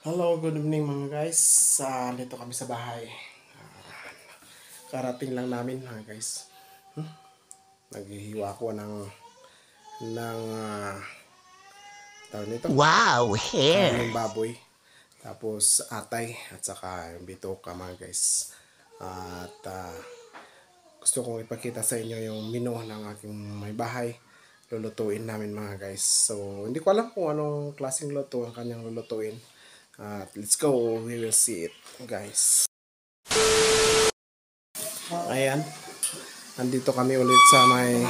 Hello, good evening mga guys. Dito kami sa bahay. Karating lang namin mga guys. Naghihiwa ko ng tawag nito, Wow, hair! karneng baboy. Tapos atay at saka yung bitoka mga guys. At gusto kong ipakita sa inyo yung menu ng aking may bahay. Lulutuin namin mga guys. So, hindi ko alam kung anong klaseng luto ang kanyang lulutuin. At let's go, we will see it guys. Ayan, andito kami ulit sa may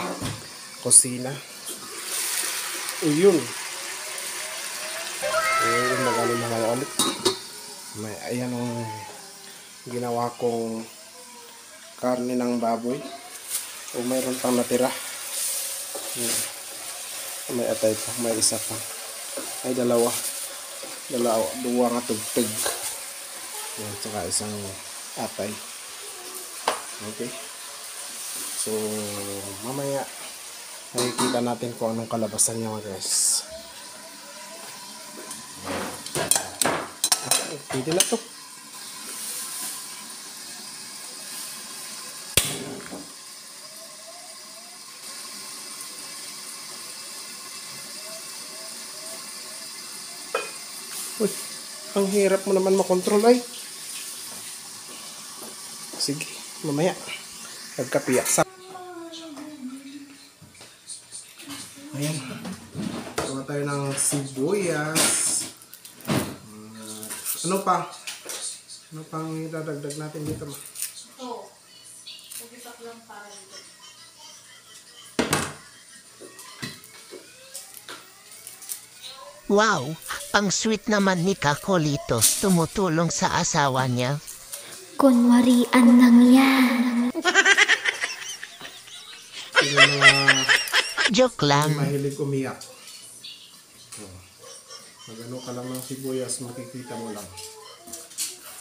kusina. Uyun. Uyun, magaling mga ulit. Ayan ang ginawa kong karne ng baboy. O mayroon pang natira. May atay pa, may isa pa. Ay dalawa. Duwa nga tugtog. Yan, saka isang atay. Okay. So, mamaya makikita natin kung anong kalabasan niya mga guys. Pwede na to. Uy, ang hirap mo naman makontrol ay. Sige, mamaya. Nagkapiyak sa. Ayan. Gawa tayo ng sibuyas. Ano pa? Ano pang idadagdag natin dito ma? Oo. Pugitak lang para dito. Wow, ang sweet naman ni Kakolitos tumutulong sa asawa niya. Kunwarian lang yan. Yung mga Joke lang. mahilig umiyak. Magano ka lang ng sibuyas, makikita mo lang.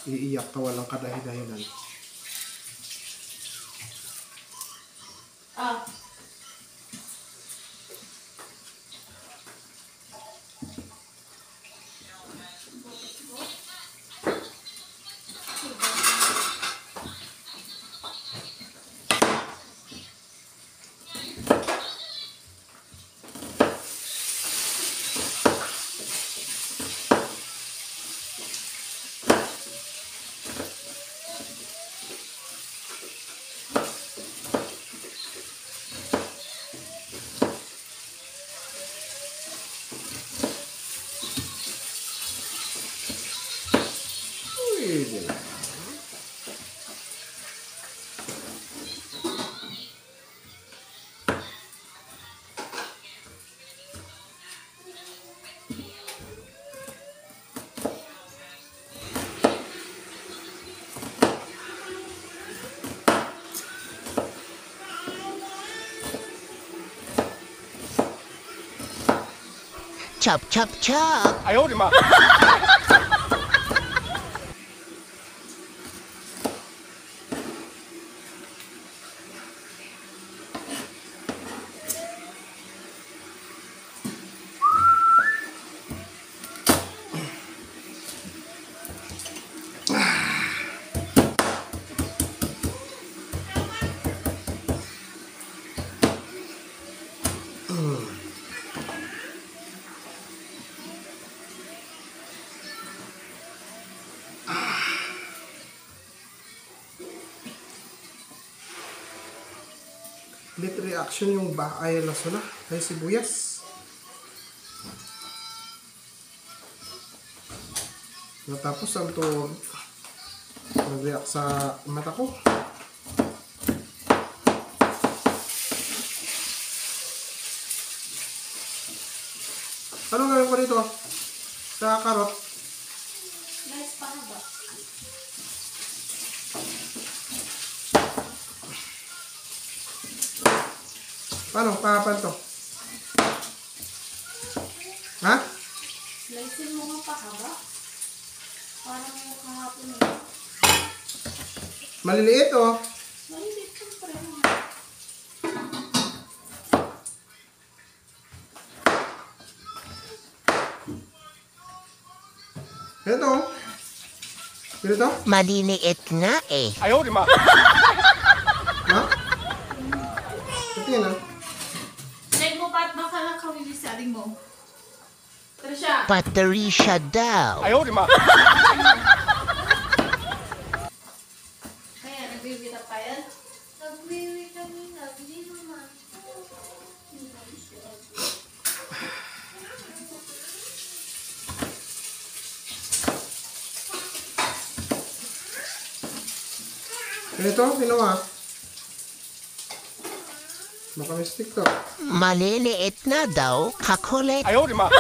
Iiyak ka walang kadahi-dahilan. Ah. Pwede na. Chop, chop, chop! Lit reaction yung ay laso na. Ay sibuyas. Natapos ang to nag-react sa mata ko. Ano gawin ko dito? Sa karot? Nice pa na ba? Paano? Pahapan to? Ha? Slicein mo nga pa haba. Parang yung kahapon mo. Maliliit oh. Malilit yung preno. Ito. Ito? Maliliit nga eh. Ha? Ito yan, ha? Check mo pa at baka nakawili sa aling mo. Trisha. Patricia daw. Kaya, nagbibita pa yan? Ito, ginawa. Baka mistake to. Maliliit na daw, kakulit. Ano?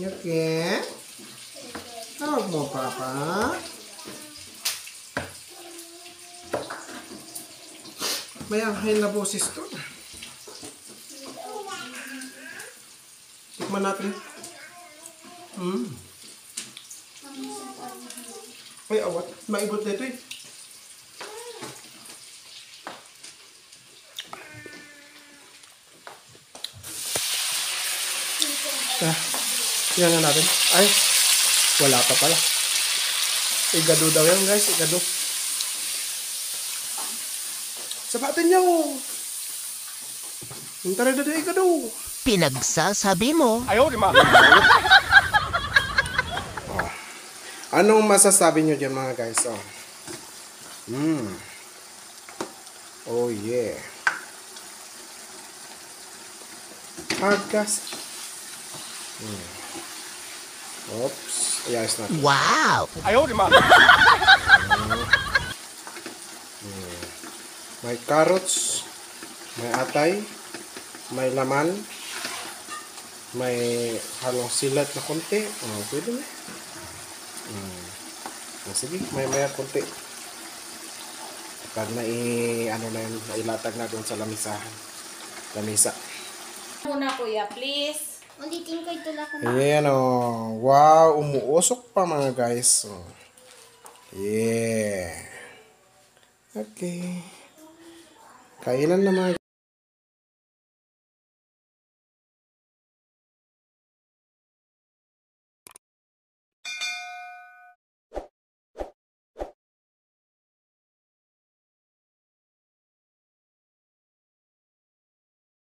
Okay. Tawag mo, Papa. May anghay na boses to. Tikman natin. Ay, awat. Maigot dito eh. Yan na natin. Ay, wala pa pala. Igado daw yan, guys. Igado. Sabatin niyo. Hintara na daw igado. Pinagsasabi mo. Anong masasabi niyo dyan, mga guys? Oh, yeah. Hagkas. Oops. Ayos natin. Wow! May carrots, may atay, may laman, may halong silat na konti. Pwede na. Sige, may konti. Pag nailatag na doon sa lamisahan. Lamisa. Muna kuya, please. Ulitin ko ito lang. Ayan o. Wow, umuusok pa mga guys. Yeah. Okay. Kainan na mga